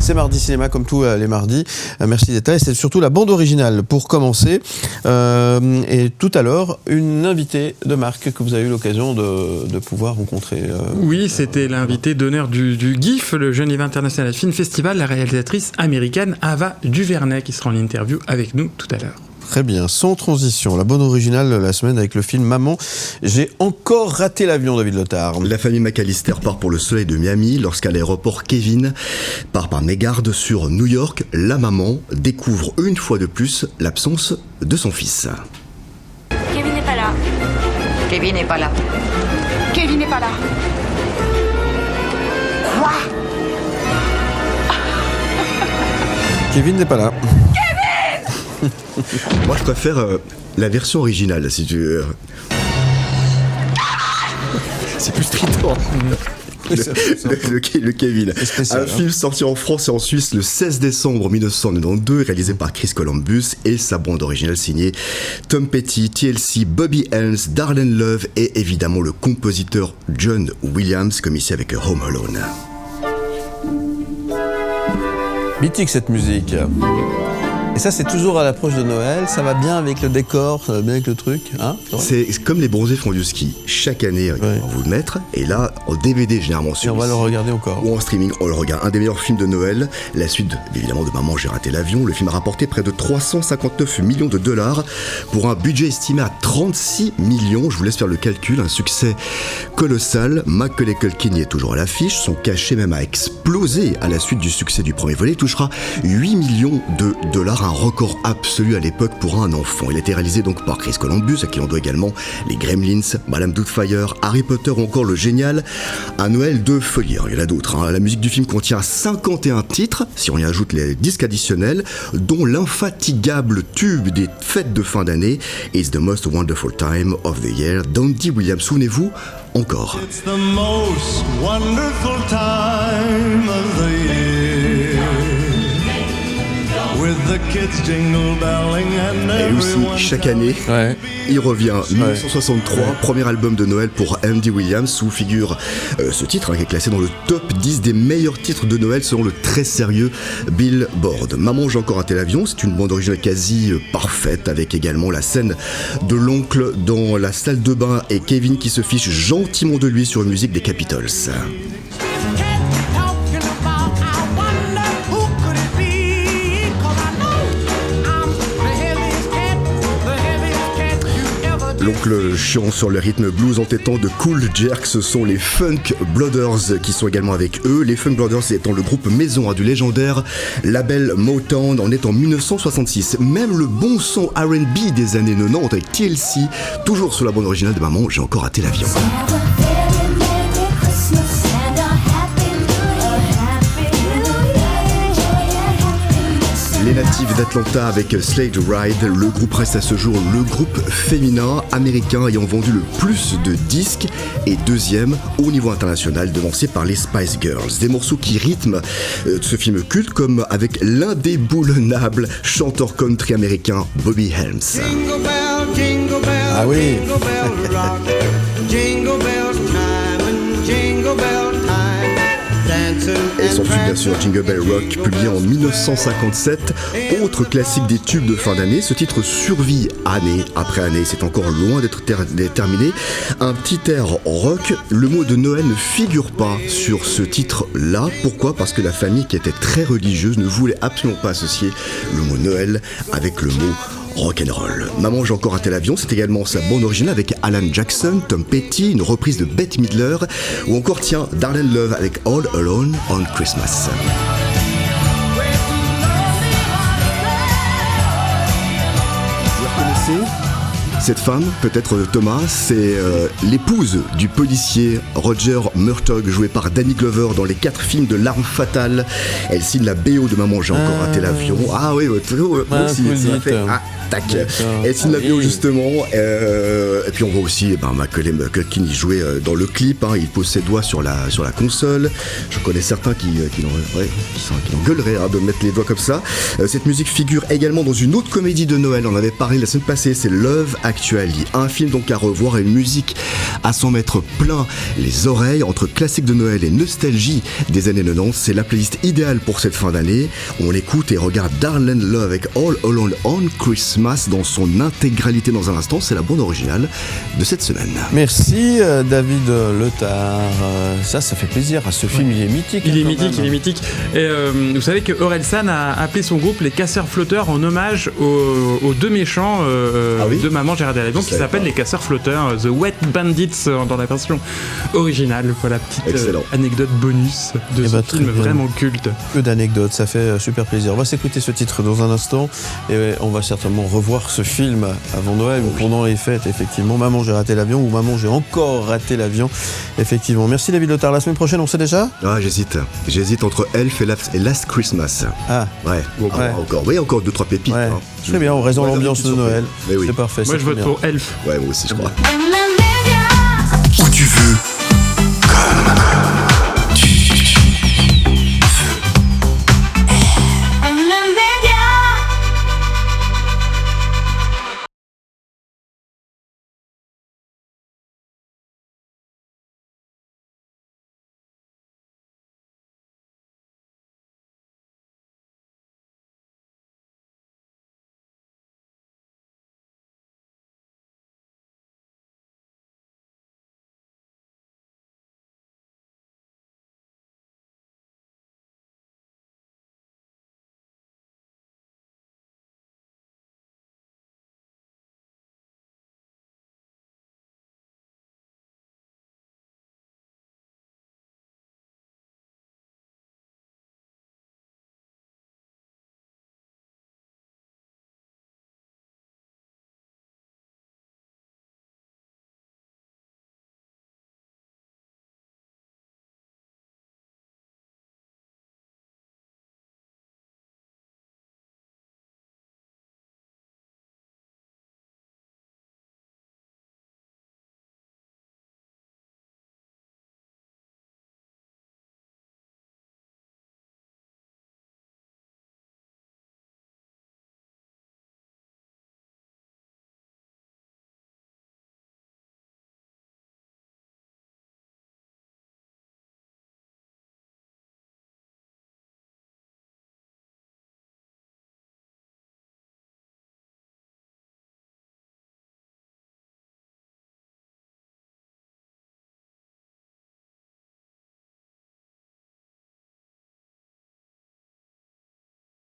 C'est Mardi Cinéma comme tous les mardis. Merci d'être là. Et c'est surtout la bande originale pour commencer. Et tout à l'heure, une invitée de marque que vous avez eu l'occasion de pouvoir rencontrer. Oui, c'était l'invitée d'honneur du GIF, le Geneva International Film Festival, la réalisatrice américaine Ava DuVernay, qui sera en interview avec nous tout à l'heure. Très bien, sans transition, la bande originale la semaine avec le film Maman, j'ai encore raté l'avion, David Lotard. La famille McAllister part pour le soleil de Miami lorsqu'à l'aéroport Kevin part par mégarde sur New York. La maman découvre une fois de plus l'absence de son fils. Kevin n'est pas là. Kevin n'est pas là. Kevin n'est pas là. Quoi ? Kevin n'est pas là. Moi, je préfère la version originale, si tu veux. C'est plus strident. Le Kevin. Spécial, un film sorti en France et en Suisse le 16 décembre 1992, réalisé par Chris Columbus, et sa bande originale signée Tom Petty, TLC, Bobby Helms, Darlene Love et évidemment le compositeur John Williams, comme ici avec Home Alone. Mythique cette musique. Et ça, c'est toujours à l'approche de Noël. Ça va bien avec le décor, ça va bien avec le truc. Hein, c'est comme les bronzés font du ski. Chaque année, on va vous le mettre. Et là, en DVD, généralement, et on va le regarder encore. Ou en streaming, on le regarde. Un des meilleurs films de Noël. La suite, évidemment, de Maman, j'ai raté l'avion. Le film a rapporté près de 359 millions de dollars pour un budget estimé à 36 millions. Je vous laisse faire le calcul. Un succès colossal. Macaulay Culkin y est toujours à l'affiche. Son cachet même a explosé à la suite du succès du premier volet. Il touchera 8 millions de dollars. Un record absolu à l'époque pour un enfant. Il a été réalisé donc par Chris Columbus, à qui on doit également les Gremlins, Madame Doubtfire, Harry Potter ou encore le génial Un Noël de folie. Il y en a d'autres. La musique du film contient 51 titres, si on y ajoute les disques additionnels, dont l'infatigable tube des fêtes de fin d'année, It's the most wonderful time of the year, d'Andy Williams. Souvenez-vous, encore. It's the most wonderful time of the year. Et aussi, chaque année, il revient. 1963, premier album de Noël pour Andy Williams, où figure ce titre qui est classé dans le top 10 des meilleurs titres de Noël selon le très sérieux Billboard. Maman, j'ai encore raté l'avion, c'est une bande originale quasi parfaite, avec également la scène de l'oncle dans la salle de bain et Kevin qui se fiche gentiment de lui sur une musique des Capitals. L'oncle chiant sur le rythme blues entêtant de Cool Jerk, ce sont les Funk Brothers qui sont également avec eux. Les Funk Brothers étant le groupe maison du légendaire label Motown, en est en 1966. Même le bon son R&B des années 90 avec TLC, toujours sur la bande originale de Maman, j'ai encore raté l'avion. Les natifs d'Atlanta avec Slade Ride, le groupe reste à ce jour le groupe féminin américain ayant vendu le plus de disques et deuxième au niveau international, devancé par les Spice Girls. Des morceaux qui rythment ce film culte, comme avec l'indéboulonnable chanteur country américain Bobby Helms. Jingle bell, jingle bell, ah oui. jingle bell rock, jingle bell time and jingle bell time. Et s'en suit bien sûr Jingle Bell Rock, publié en 1957, autre classique des tubes de fin d'année. Ce titre survit année après année, c'est encore loin d'être terminé. Un petit air rock, le mot de Noël ne figure pas sur ce titre-là. Pourquoi ? Parce que la famille, qui était très religieuse, ne voulait absolument pas associer le mot Noël avec le mot rock'n'roll. Maman, j'ai encore raté l'avion, c'est également sa bande originale avec Alan Jackson, Tom Petty, une reprise de Bette Midler, ou encore, tiens, Darlene Love avec All Alone on Christmas. Vous reconnaissez cette femme, peut-être Thomas, c'est l'épouse du policier Roger Murtaugh, joué par Danny Glover dans les 4 films de L'Arme Fatale. Elle signe la BO de Maman, j'ai encore raté l'avion. Ah oui, moi aussi, ça fait... tac. Elle signe la BO justement. Et puis on voit aussi Macaulay Culkin y jouer dans le clip. Il pose ses doigts sur la console. Je connais certains qui en gueuleraient de mettre les doigts comme ça. Cette musique figure également dans une autre comédie de Noël. On en avait parlé la semaine passée, c'est Love Actuali. Un film donc à revoir et une musique à s'en mettre plein les oreilles entre classiques de Noël et nostalgie des années 90. C'est la playlist idéale pour cette fin d'année. On écoute et regarde Darlene Love avec All Alone on Christmas dans son intégralité dans un instant. C'est la bande originale de cette semaine. Merci David Letard. Ça fait plaisir. Ce film, il est mythique. Il est mythique. Et vous savez que Orelsan a appelé son groupe les Casseurs Flotteurs en hommage aux deux méchants de Maman j'ai raté l'avion qui s'appellent les Casseurs Flotteurs, The Wet Bandits dans la version originale. Voilà, petite anecdote bonus de ce film vraiment culte. Que d'anecdotes, ça fait super plaisir. On va s'écouter ce titre dans un instant et on va certainement revoir ce film avant Noël ou pendant les fêtes, effectivement. Maman j'ai raté l'avion ou Maman j'ai encore raté l'avion, effectivement. Merci David Letard. La semaine prochaine, on sait déjà ? Ah, j'hésite entre Elf et Last Christmas. Ah ouais. Encore 2-3 pépites. Ouais. Très bien, on reste dans l'ambiance de Noël. Oui. C'est parfait. Moi je vote pour Elf. Ouais, moi aussi je crois.